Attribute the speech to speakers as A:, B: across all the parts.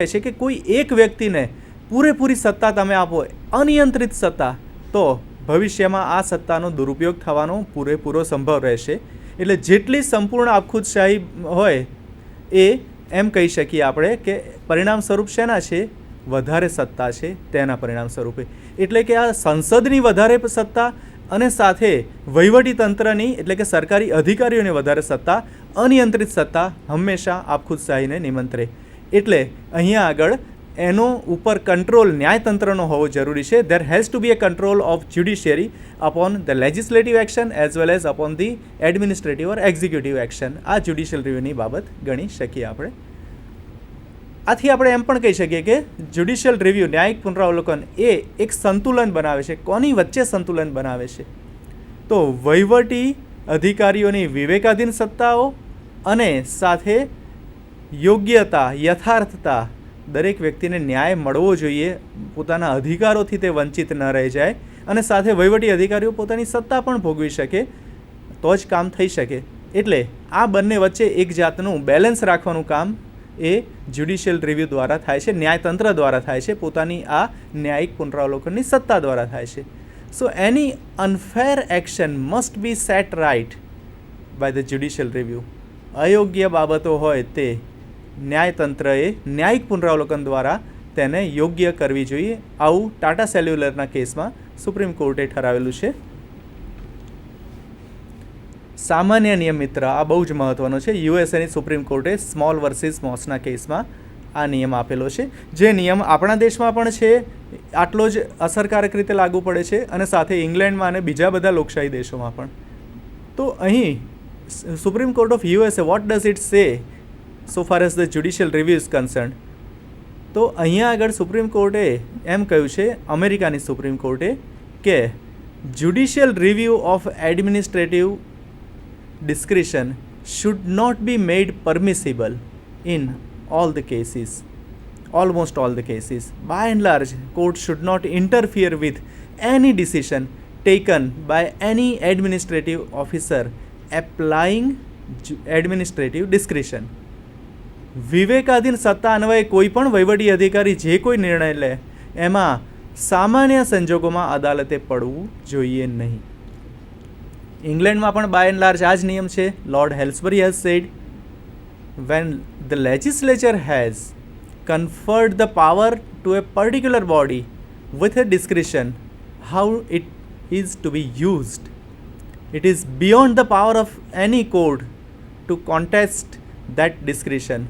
A: છે કે કોઈ એક વ્યક્તિને પૂરેપૂરી સત્તા તમે આપો, અનિયંત્રિત સત્તા, તો ભવિષ્યમાં આ સત્તાનો દુરુપયોગ થવાનો પૂરેપૂરો સંભવ રહેશે. એટલે જેટલી સંપૂર્ણ આપખુદશાહી હોય એ એમ કહી શકીએ આપણે કે પરિણામ સ્વરૂપ શેના છે? વધારે સત્તા છે તેના પરિણામ સ્વરૂપે. એટલે કે આ સંસદની વધારે સત્તા અને સાથે વહીવટીતંત્રની એટલે કે સરકારી અધિકારીઓની વધારે સત્તા, અનિયંત્રિત સત્તા હંમેશા આપખુદશાહીને નિમંત્રે. એટલે અહીંયા આગળ એનો ઉપર કંટ્રોલ ન્યાયતંત્રનો હોવો જરૂરી છે. There has to be a control of judiciary upon the legislative action as well as upon the administrative or executive action. આ જ્યુડિશિયલ રિવ્યૂની બાબત ગણી શકીએ આપણે. આથી આપણે એમ પણ કહી શકીએ કે જ્યુડિશિયલ રિવ્યૂ ન્યાયિક પુનરાવલોકન એ એક સંતુલન બનાવે છે. કોની વચ્ચે સંતુલન બનાવે છે? તો વહીવટી અધિકારીઓની વિવેકાધીન સત્તાઓ અને સાથે યોગ્યતા, યથાર્થતા, દરેક વ્યક્તિને ન્યાય મળવો જોઈએ, પોતાના અધિકારોથી તે વંચિત ન રહી જાય, અને સાથે વહીવટી અધિકારીઓ પોતાની સત્તા પણ ભોગવી શકે, તો જ કામ થઈ શકે. એટલે આ બંને વચ્ચે એક જાતનું બેલેન્સ રાખવાનું કામ એ જ્યુડિશિયલ રિવ્યૂ દ્વારા થાય છે, ન્યાયતંત્ર દ્વારા થાય છે, પોતાની આ ન્યાયિક પુનરાવલોકનની સત્તા દ્વારા થાય છે. So any unfair action must be set right by the judicial review. અયોગ્ય બાબતો હોય તે ન્યાયતંત્રએ ન્યાયિક પુનરાવલોકન દ્વારા તેને યોગ્ય કરવી જોઈએ. આવું ટાટા સેલ્યુલરના કેસમાં સુપ્રીમ કોર્ટે ઠરાવેલું છે. સામાન્ય નિયમ મિત્ર, આ બહુ જ મહત્ત્વનો છે. યુએસએની સુપ્રીમ કોર્ટે સ્મોલ વર્સિસ મોસના કેસમાં આ નિયમ આપેલો છે, જે નિયમ આપણા દેશમાં પણ છે, આટલો જ અસરકારક રીતે લાગુ પડે છે, અને સાથે ઇંગ્લેન્ડમાં અને બીજા બધા લોકશાહી દેશોમાં પણ. તો અહીં supreme court of USA what does it સે so far as the judicial review is concerned? તો અહીંયા આગળ સુપ્રીમ કોર્ટે એમ કહ્યું છે, અમેરિકાની સુપ્રીમ કોર્ટે, કે judicial review of administrative discretion should not be made permissible in all the cases, almost all the cases. By and large, court should not interfere with any decision taken by any administrative officer applying administrative discretion. વિવેકાધીન સત્તા અન્વયે કોઈ પણ વહીવટી અધિકારી જે કોઈ નિર્ણય લે એમાં સામાન્ય સંજોગોમાં અદાલતે પડવું જોઈએ નહીં. ઇંગ્લેન્ડમાં પણ બાય એન્ડ લાર્જ આ જ નિયમ છે. Lord Halsbury has said, when the legislature has conferred the power to a particular body with a discretion, how it is to be used, it is beyond the power of any court to contest that discretion.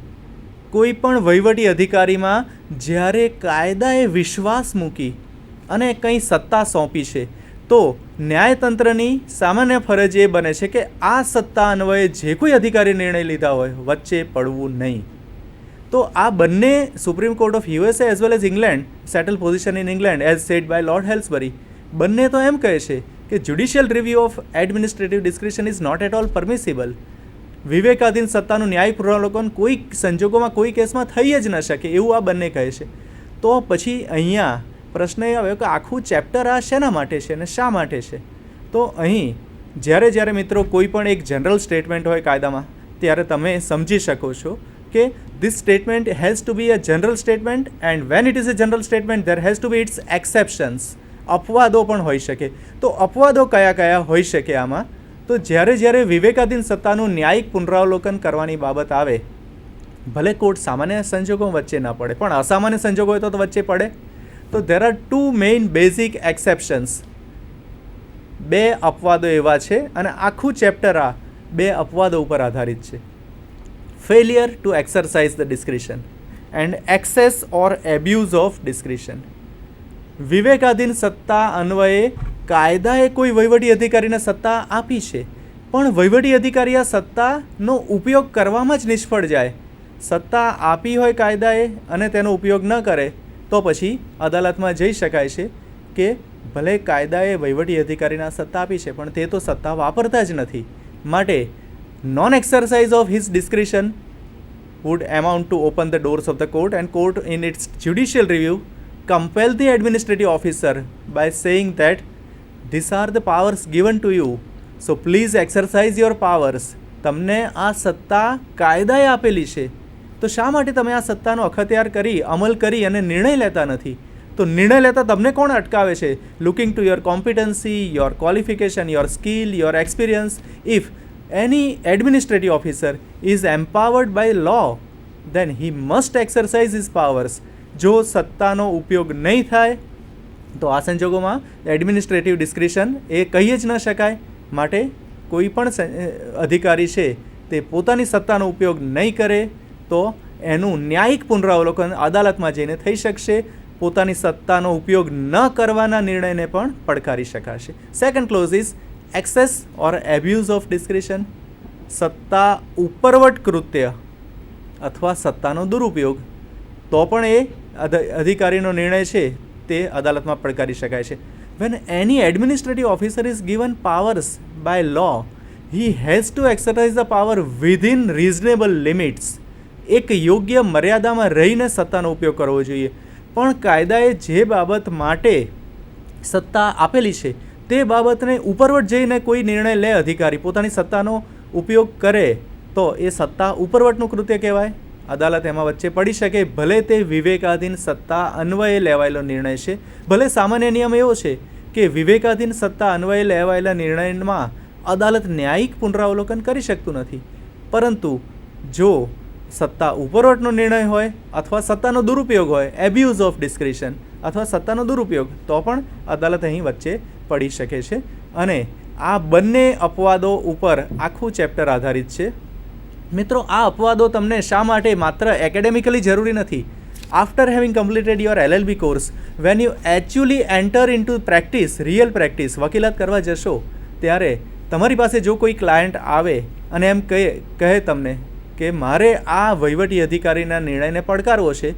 A: કોઈ પણ વહીવટી અધિકારીમાં જ્યારે કાયદાએ વિશ્વાસ મૂકી અને કંઈ સત્તા સોંપી છે, તો ન્યાયતંત્રની સામાન્ય ફરજ એ બને છે કે આ સત્તા અન્વયે જે કોઈ અધિકારી નિર્ણય લીધા હોય વચ્ચે પડવું નહીં. તો આ બંને supreme court of USA as well as England, settle position in England as said by Lord Halsbury, બંને તો એમ કહે છે કે judicial review of administrative discretion is not at all permissible. વિવેકાધીન સત્તાનું ન્યાયિક પુનરાવલોકન કોઈ સંજોગોમાં કોઈ કેસમાં થઈ જ ન શકે, એવું આ બંને કહે છે. તો પછી અહીંયા પ્રશ્ન એ આવ્યો કે આખું ચેપ્ટર આ શેના માટે છે અને શા માટે છે? તો અહીં જ્યારે મિત્રો કોઈ પણ એક જનરલ સ્ટેટમેન્ટ હોય કાયદામાં, ત્યારે તમે સમજી શકો છો કે this statement has to be a general statement, and when it is a general statement there has to be its exceptions. અપવાદો પણ હોઈ શકે. તો અપવાદો કયા કયા હોઈ શકે આમાં? તો જ્યારે વિવેકાધીન સત્તાનું ન્યાયિક પુનરાવલોકન કરવાની બાબત આવે, ભલે કોર્ટ સામાન્ય સંજોગો વચ્ચે ન પડે, પણ અસામાન્ય સંજોગો હોય તો વચ્ચે પડે. તો there are two main basic exceptions. બે અપવાદો એવા છે, અને આખું ચેપ્ટર આ બે અપવાદો ઉપર આધારિત છે. Failure to exercise the discretion and excess or abuse of discretion. વિવેકાધીન સત્તા અન્વયે કાયદાએ કોઈ વહીવટી અધિકારીને સત્તા આપી છે, પણ વહીવટી અધિકારી આ સત્તાનો ઉપયોગ કરવામાં જ નિષ્ફળ જાય. સત્તા આપી હોય કાયદાએ અને તેનો ઉપયોગ ન કરે, તો પછી અદાલતમાં જઈ શકાય છે કે ભલે કાયદાએ વહીવટી અધિકારીને સત્તા આપી છે, પણ તે તો સત્તા વાપરતા જ નથી. માટે non exercise of his discretion would amount to open the doors of the court, and court in its judicial review compel the administrative officer by saying that these are the powers given to you, so please exercise your powers. તમને આ સત્તા કાયદાએ આપેલી છે, તો શા માટે તમે આ સત્તાનો અખત્યાર કરી, અમલ કરી અને નિર્ણય લેતા નથી? તો નિર્ણય લેતા તમને કોણ અટકાવે છે? Looking to your competency, your qualification, your skill, your experience. If any administrative officer is empowered by law, then he must exercise his powers. જો સત્તાનો ઉપયોગ નહીં થાય તો આ સંજોગોમાં એડમિનિસ્ટ્રેટિવ ડિસ્ક્રિશન એ કહી જ ન શકાય. માટે કોઈ પણ અધિકારી છે તે પોતાની સત્તાનો ઉપયોગ નહીં કરે તો એનું ન્યાયિક પુનરાવલોકન અદાલતમાં જઈને થઈ શકશે. પોતાની સત્તાનો ઉપયોગ ન કરવાના નિર્ણયને પણ પડકારી શકાશે. Second clause is excess or abuse of discretion. સત્તા ઉપરવટ કૃત્ય અથવા સત્તાનો દુરુપયોગ તો પણ એ અધિકારીનો નિર્ણય છે તે અદાલતમાં પડકારી શકાય છે. When any administrative officer is given powers by law, he has to exercise the power within reasonable limits. એક યોગ્ય મર્યાદામાં રહીને સત્તાનો ઉપયોગ કરવો જોઈએ. પણ કાયદાએ જે બાબત માટે સત્તા આપેલી છે તે બાબતને ઉપરવટ જઈને કોઈ નિર્ણય લે, અધિકારી પોતાની સત્તાનો ઉપયોગ કરે, તો એ સત્તા ઉપરવટનું કૃત્ય કહેવાય. અદાલત એમાં વચ્ચે પડી શકે. ભલે તે વિવેકાધીન સત્તા અન્વયે લેવાયેલો નિર્ણય છે, ભલે સામાન્ય નિયમ એવો છે કે વિવેકાધીન સત્તા અન્વયે લેવાયેલા નિર્ણયમાં અદાલત ન્યાયિક પુનરાવલોકન કરી શકતું નથી. પરંતુ જો સત્તા ઉપરવટનો નિર્ણય હોય અથવા સત્તાનો દુરુપયોગ હોય, એબ્યુઝ ઓફ ડિસ્ક્રિશન અથવા સત્તાનો દુરુપયોગ, તો પણ અદાલત અહીં વચ્ચે પડી શકે છે. અને આ બંને અપવાદો ઉપર આખું ચેપ્ટર આધારિત છે. મિત્રો, આ અપવાદો તમને શા માટે માત્ર એકેડેમિકલી જરૂરી નથી. After having completed your LLB course, when you actually enter in to practice, real practice, વકીલાત કરવા જશો ત્યારે તમારી પાસે જો કોઈ ક્લાયન્ટ આવે અને એમ કહે તમને કે મારે આ વહીવટી અધિકારીના નિર્ણયને પડકારવો છે,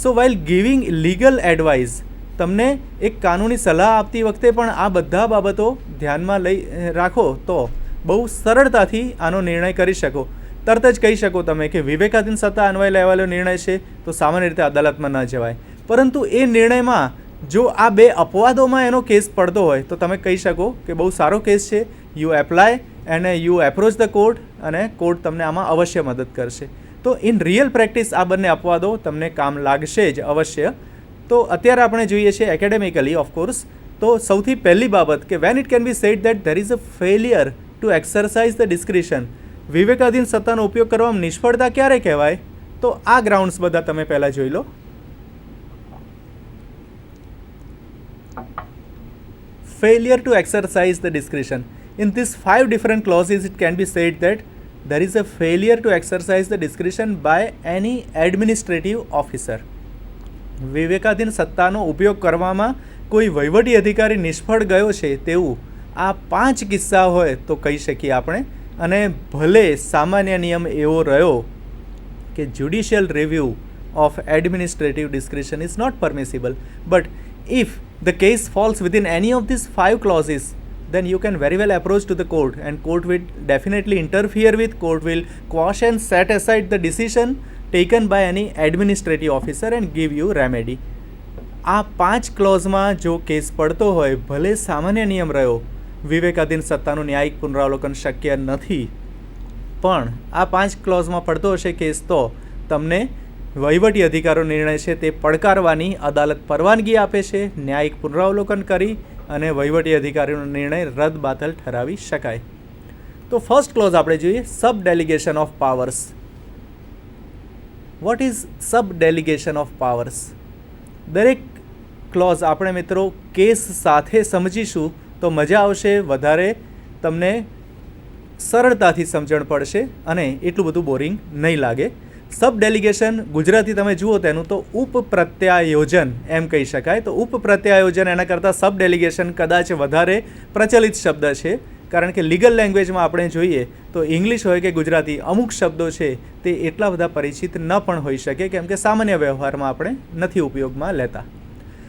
A: સો વાઇલ ગિવિંગ લીગલ એડવાઇસ, તમને એક કાનૂની સલાહ આપતી વખતે પણ આ બધા બાબતો ધ્યાનમાં લઈ રાખો તો બહુ સરળતાથી આનો નિર્ણય કરી શકો. તરત જ કહી શકો તમે કે વિવેકાધીન સત્તા અન્વયે લેવાયેલો નિર્ણય છે તો સામાન્ય રીતે અદાલતમાં ન જવાય. પરંતુ એ નિર્ણયમાં જો આ બે અપવાદોમાં એનો કેસ પડતો હોય તો તમે કહી શકો કે બહુ સારો કેસ છે, યુ એપ્લાય અને યુ એપ્રોચ ધ કોર્ટ, અને કોર્ટ તમને આમાં અવશ્ય મદદ કરશે. તો ઇન રિયલ પ્રેક્ટિસ આ બંને અપવાદો તમને કામ લાગશે જ અવશ્ય. તો અત્યારે આપણે જોઈએ છીએ એકેડેમિકલી ઓફકોર્સ. તો સૌથી પહેલી બાબત કે when it can be said that there is a failure to exercise the discretion, વિવેકાધીન સત્તાનો ઉપયોગ કરવામાં નિષ્ફળતા ક્યારે કહેવાય? તો આ ગ્રાઉન્ડ્સ બધા તમે પહેલાં જોઈ લો. Failure to exercise the discretion. In these 5 different clauses, it can be said that there is a failure to exercise the discretion by any administrative officer. વિવેકાધીન સત્તાનો ઉપયોગ કરવામાં કોઈ વહીવટી અધિકારી નિષ્ફળ ગયો છે તેવું આ 5 કિસ્સા હોય તો કહી શકીએ આપણે. અને ભલે સામાન્ય નિયમ એવો રહ્યો કે judicial review of administrative discretion is not permissible, but if the case falls within any of these 5 clauses, then you can very well approach to the court, and court will definitely interfere with, court will quash and set aside the decision taken by any administrative officer and give you remedy. આ 5 ક્લોઝમાં જો case પડતો હોય, ભલે સામાન્ય નિયમ રહ્યો વિવેકાધીન સત્તાનું ન્યાયિક પુનરાવલોકન શક્ય નથી, પણ આ 5 ક્લોઝમાં પડતો હશે કેસ તો તમને વહીવટી અધિકારો નિર્ણય છે તે પડકારવાની અદાલત પરવાનગી આપે છે. ન્યાયિક પુનરાવલોકન કરી અને વહીવટી અધિકારીનો નિર્ણય રદ બાતલ ઠરાવી શકાય. તો ફર્સ્ટ ક્લોઝ આપણે જોઈએ, sub delegation of powers. What is sub delegation of powers? દરેક ક્લોઝ આપણે મિત્રો કેસ સાથે સમજીશું તો મજા આવશે, વધારે તમને સરળતાથી સમજણ પડશે અને એટલું બધું બોરિંગ નહીં લાગે. સબ ડેલિગેશન ગુજરાતી તમે જુઓ તેનું તો ઉપપ્રત્યાયોજન એમ કહી શકાય. તો ઉપપ્રત્યાયોજન એના કરતાં સબ ડેલિગેશન કદાચ વધારે પ્રચલિત શબ્દ છે, કારણ કે લીગલ લેંગ્વેજમાં આપણે જોઈએ તો ઇંગ્લિશ હોય કે ગુજરાતી અમુક શબ્દો છે તે એટલા બધા પરિચિત ન પણ હોઈ શકે, કેમ કે સામાન્ય વ્યવહારમાં આપણે નથી ઉપયોગમાં લેતા.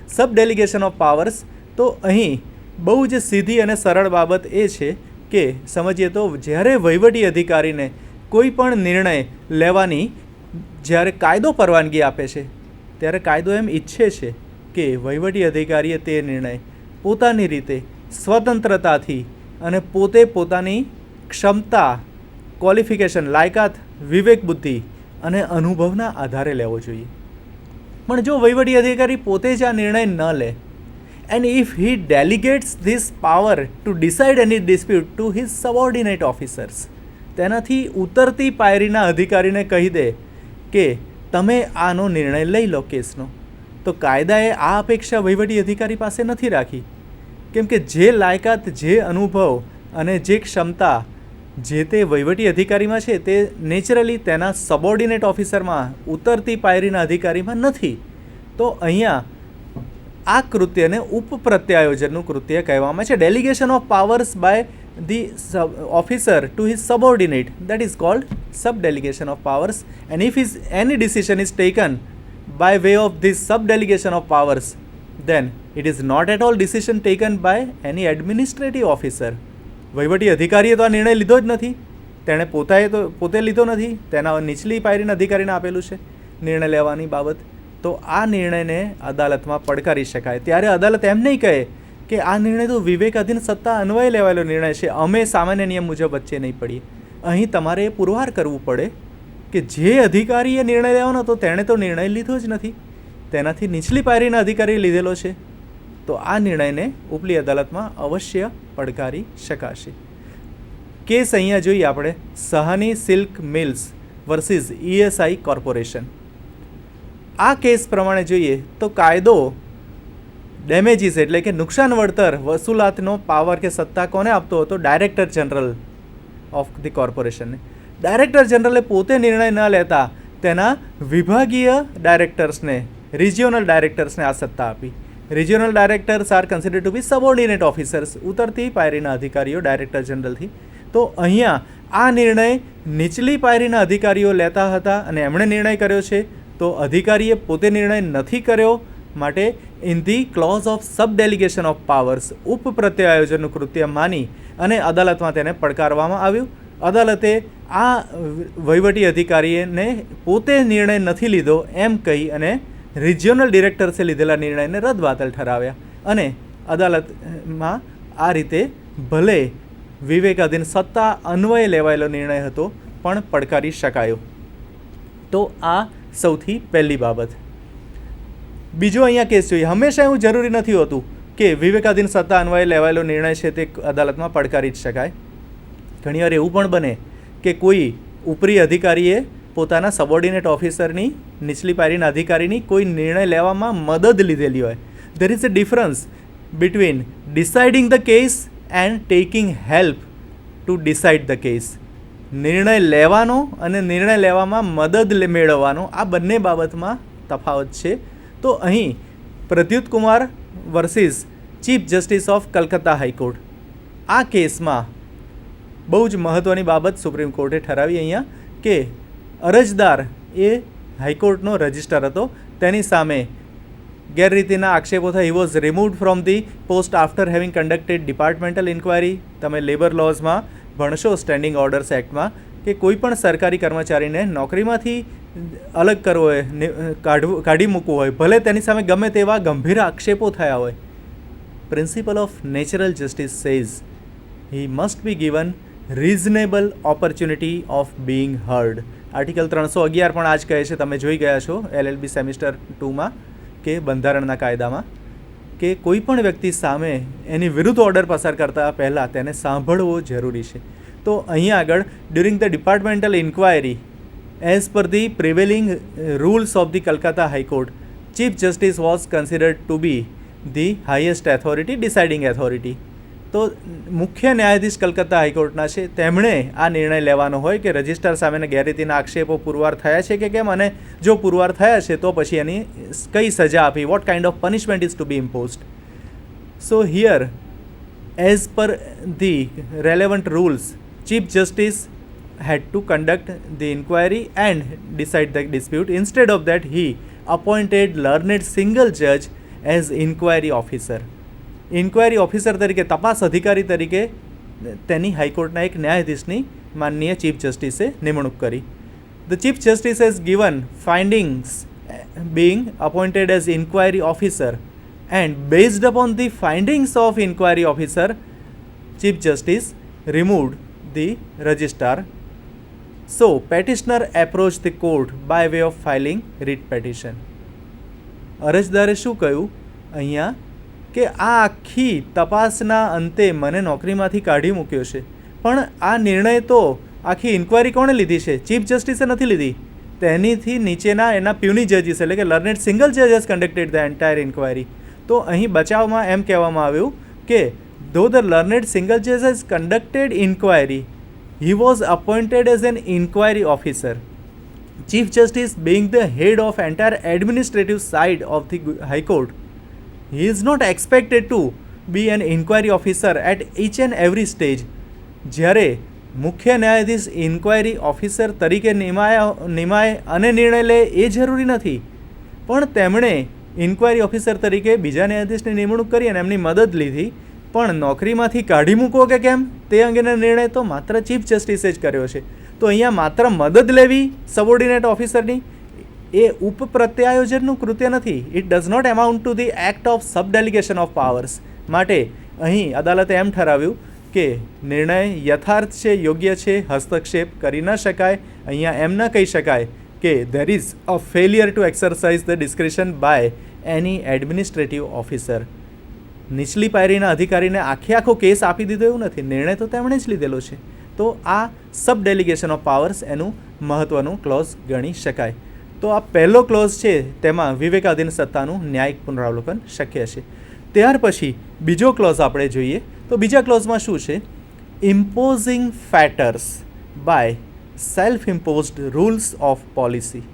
A: સબ ડેલિગેશન ઓફ પાવર્સ, તો અહીં બહુ જ સીધી અને સરળ બાબત એ છે કે સમજીએ તો જ્યારે વહીવટી અધિકારીને કોઈ પણ નિર્ણય લેવાની જ્યારે કાયદો પરવાનગી આપે છે ત્યારે કાયદો એમ ઈચ્છે છે કે વહીવટી અધિકારીએ તે નિર્ણય પોતાની રીતે સ્વતંત્રતાથી અને પોતે પોતાની ક્ષમતા, ક્વોલિફિકેશન, લાયકાત, વિવેક બુદ્ધિ અને અનુભવના આધારે લેવો જોઈએ. પણ જો વહીવટી અધિકારી પોતે જ આ નિર્ણય ન લે, and if he delegates this power to decide any dispute two his subordinate officers, તેનાથી ઉતરતી પાયરીના અધિકારીને કહી દે કે તમે આનો નિર્ણય લઈ લો કેસનો, તો કાયદાએ આ અપેક્ષા વહીવટી અધિકારી પાસે નથી રાખી. કેમ કે જે લાયકાત, જે અનુભવ અને જે ક્ષમતા જે તે વહીવટી અધિકારીમાં છે તે નેચરલી તેના સબઓર્ડિનેટ ઓફિસરમાં, ઉતરતી પાયરીના અધિકારીમાં નથી. તો અહીંયા આ કૃત્યને ઉપપ્રત્યાયોજનનું કૃત્ય કહેવામાં છે. Delegation of powers by the officer to his subordinate, that is called sub delegation of powers. And if is any decision is taken by way of this sub-delegation of powers, then it is not at all decision taken by any administrative officer. વહીવટી અધિકારીએ તો આ નિર્ણય લીધો જ નથી, તેણે પોતે લીધો નથી, તેના નીચલી પાયરીના અધિકારીને આપેલું છે નિર્ણય લેવાની બાબત. તો આ નિર્ણયને અદાલતમાં પડકારી શકાય. ત્યારે અદાલત એમ નહીં કહે કે આ નિર્ણય તો વિવેકાધીન સત્તા અન્વયે લેવાયેલો નિર્ણય છે, અમે સામાન્ય નિયમ મુજબ વચ્ચે નહીં પડીએ. અહીં તમારે એ પુરવાર કરવું પડે કે જે અધિકારીએ નિર્ણય લેવાનો હતો તેણે તો નિર્ણય લીધો જ નથી, તેનાથી નીચલી પાયરીના અધિકારીએ લીધેલો છે. તો આ નિર્ણયને ઉપલી અદાલતમાં અવશ્ય પડકારી શકાશે. કેસ અહીંયા જોઈએ આપણે, Sahani silk mills versus ESI corporation. આ કેસ પ્રમાણે જોઈએ તો કાયદો ડેમેજીસ એટલે કે નુકસાન વળતર વસૂલાતનો પાવર કે સત્તા કોને આપતો હતો? ડાયરેક્ટર જનરલ ઓફ ધી કોર્પોરેશનને. ડાયરેક્ટર જનરલે પોતે નિર્ણય ન લેતા તેના વિભાગીય ડાયરેક્ટર્સને, રિજિયોનલ ડાયરેક્ટર્સને આ સત્તા આપી. Regional directors are consider to be subordinate officers, ઉતરતી પાયરીના અધિકારીઓ ડાયરેક્ટર જનરલથી. તો અહીંયા આ નિર્ણય નીચલી પાયરીના અધિકારીઓ લેતા હતા અને એમણે નિર્ણય કર્યો છે. તો અધિકારીએ પોતે નિર્ણય નથી કર્યો, માટે in the clause of sub delegation of powers, ઉપપ્રત્યાયોજનનું કૃત્ય માની અને અદાલતમાં તેને પડકારવામાં આવ્યું. અદાલતે આ વહીવટી અધિકારીને પોતે નિર્ણય નથી લીધો એમ કહી અને રિજિયોનલ ડિરેક્ટર્સે લીધેલા નિર્ણયને રદબાતલ ઠરાવ્યા. અને અદાલતમાં આ રીતે ભલે વિવેકાધીન સત્તા અન્વયે લેવાયેલો નિર્ણય હતો પણ પડકારી શકાયો. તો આ સૌથી પહેલી બાબત. બીજો અહીંયા કેસ જોઈએ. હંમેશા એવું જરૂરી નથી હોતું કે વિવેકાધીન સત્તા અન્વયે લેવાયેલો નિર્ણય છે તે અદાલતમાં પડકારી જ શકાય. ઘણીવાર એવું પણ બને કે કોઈ ઉપરી અધિકારીએ પોતાના સબઓર્ડિનેટ ઓફિસરની, નીચલી પાયરીના અધિકારીની કોઈ નિર્ણય લેવામાં મદદ લીધેલી હોય. There is a difference between deciding the case and taking help to decide the case. નિર્ણય લેવાનો અને નિર્ણય લેવામાં મદદ મેળવવાનો, આ બંને બાબતમાં તફાવત છે. તો અહીં Pradyut Kumar versus chief justice of Calcutta high court, આ કેસમાં બહુ જ મહત્ત્વની બાબત સુપ્રીમ કોર્ટે ઠરાવી અહીંયા કે અરજદાર એ હાઈકોર્ટનો રજિસ્ટર હતો, તેની સામે ગેરરીતિના આક્ષેપો થાય. He was removed from the post after having conducted departmental inquiry. તમે લેબર લોઝમાં ભણશો, સ્ટેન્ડિંગ ઓર્ડર્સ એક્ટમાં, કે કોઈ પણ સરકારી કર્મચારીને નોકરીમાંથી અલગ કરવો હોય, કાઢી મૂકવું હોય, ભલે તેની સામે ગમે તેવા ગંભીર આક્ષેપો થયા હોય, principle of natural justice says he must be given reasonable opportunity of being heard. Article 311 પણ આ જ કહે છે, તમે જોઈ ગયા છો LLB સેમિસ્ટર 2માં કે બંધારણના કાયદામાં, કે કોઈ પણ વ્યક્તિ સામે એની વિરુદ્ધ ઓર્ડર પસાર કરતાં પહેલાં તેને સાંભળવો જરૂરી છે. તો અહીંયા આગળ during the departmental inquiry as per the prevailing rules of the Calcutta high court, chief justice was considered to be the highest authority, deciding authority. તો મુખ્ય ન્યાયાધીશ કલકત્તા હાઈકોર્ટના છે, તેમણે આ નિર્ણય લેવાનો હોય કે રજિસ્ટર સામેના ગેરરીતિના આક્ષેપો પુરવાર થયા છે કે કેમ, અને જો પુરવાર થયા છે તો પછી એની કઈ સજા આપી, what kind of punishment is to be imposed. So here as per the relevant rules, chief justice had to conduct the inquiry and decide the dispute. Instead of that, he appointed learned single judge as inquiry officer. Inquiry officer તરીકે, તપાસ અધિકારી તરીકે તેની હાઈકોર્ટના એક ન્યાયાધીશની માનનીય chief જસ્ટિસે નિમણૂક કરી. The chief justice has given findings being appointed as inquiry officer, and based upon the findings of inquiry officer, Chief Justice removed the registrar so petitioner approach the court by way of filing writ petition. અરજદારે શું કહ્યું અહીંયા કે આ આખી તપાસના અંતે મને નોકરીમાંથી કાઢી મૂક્યો છે, પણ આ નિર્ણય તો આખી ઇન્ક્વાયરી કોણે લીધી છે? ચીફ જસ્ટિસે નથી લીધી. તેનીથી નીચેના એના પ્યુની જજીસ એટલે કે લર્નેડ સિંગલ જજ has conducted the entire inquiry. તો અહીં બચાવમાં એમ કહેવામાં આવ્યું કે ધો ધ લર્નેડ સિંગલ જજ has conducted inquiry, he was appointed as an inquiry officer. Chief Justice being the head of entire administrative side of the High Court, he is not expected to be an inquiry officer at each and every stage. જ્યારે મુખ્ય ન્યાયાધીશ inquiry officer તરીકે નિમાય અને નિર્ણય લે એ જરૂરી નથી, પણ તેમણે ઇન્ક્વાયરી ઓફિસર તરીકે બીજા ન્યાયાધીશની નિમણૂક કરી અને એમની મદદ લીધી, પણ નોકરીમાંથી કાઢી મૂકો કે કેમ તે અંગેનો નિર્ણય તો માત્ર ચીફ જસ્ટિસે જ કર્યો છે. તો અહીંયા માત્ર મદદ લેવી સબોર્ડિનેટ ઓફિસરની એ ઉપપ્રત્યાયોજનનું કૃત્ય નથી. It does not amount to the act of sub delegation of powers. માટે અહીં અદાલતે એમ ઠરાવ્યું કે નિર્ણય યથાર્થ છે, યોગ્ય છે, હસ્તક્ષેપ કરી ન શકાય. અહીંયા એમ ન કહી શકાય કે there is a failure to exercise the discretion by any administrative officer. નીચલી પાયરીના અધિકારીને આખો કેસ આપી દીધો એવું નથી, નિર્ણય તો તેમણે જ લીધેલો છે. તો આ સબ ડેલિગેશન ઓફ પાવર્સ એનું મહત્ત્વનું ક્લોઝ ગણી શકાય. તો આ પહેલો ક્લોઝ છે તેમાં વિવેકાધીન સત્તાનું ન્યાયિક પુનરાવલોકન શક્ય છે. ત્યાર પછી બીજો ક્લોઝ આપણે જોઈએ તો બીજા ક્લોઝમાં શું છે? Imposing fetters by self imposed rules of policy.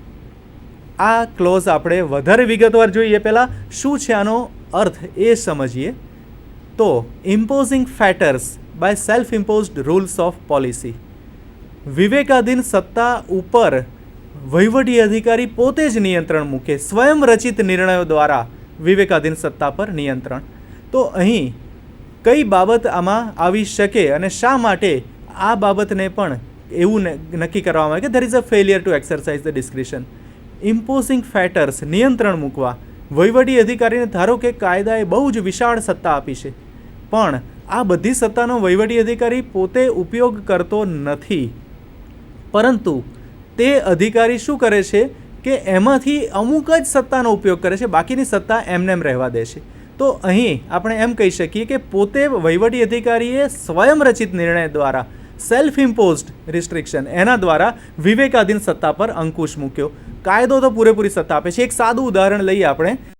A: આ ક્લોઝ આપણે વધારે વિગતવાર જોઈએ પહેલાં શું છે આનો અર્થ એ સમજીએ. તો imposing fetters by self imposed rules of policy. વિવેકાધીન સત્તા ઉપર વહીવટી અધિકારી પોતે જ નિયંત્રણ મૂકે, સ્વયં રચિત નિર્ણયો દ્વારા વિવેકાધીન સત્તા પર નિયંત્રણ. તો અહીં કઈ બાબત આમાં આવી શકે અને શા માટે આ બાબતને પણ એવું નક્કી કરવામાં આવે કે there is a failure to exercise the discretion. Imposing fetters નિયંત્રણ મૂકવા. વહીવટી અધિકારીને ધારો કે કાયદાએ બહુ જ વિશાળ સત્તા આપી છે, પણ આ બધી સત્તાનો વહીવટી અધિકારી પોતે ઉપયોગ કરતો નથી, પરંતુ તે અધિકારી શું કરે છે કે એમાંથી અમુક જ સત્તાનો ઉપયોગ કરે છે, બાકીની સત્તા એમનેમ રહેવા દે છે. તો અહીં આપણે એમ કહી શકીએ કે પોતે વહીવટી અધિકારીએ સ્વયં રચિત નિર્ણય દ્વારા સેલ્ફ ઇમ્પોઝડ રિસ્ટ્રિક્શન એના દ્વારા વિવેકાધીન સત્તા પર અંકુશ મૂક્યો. કાયદો તો પૂરેપૂરી સત્તા આપે છે. એક સાદું ઉદાહરણ લઈએ આપણે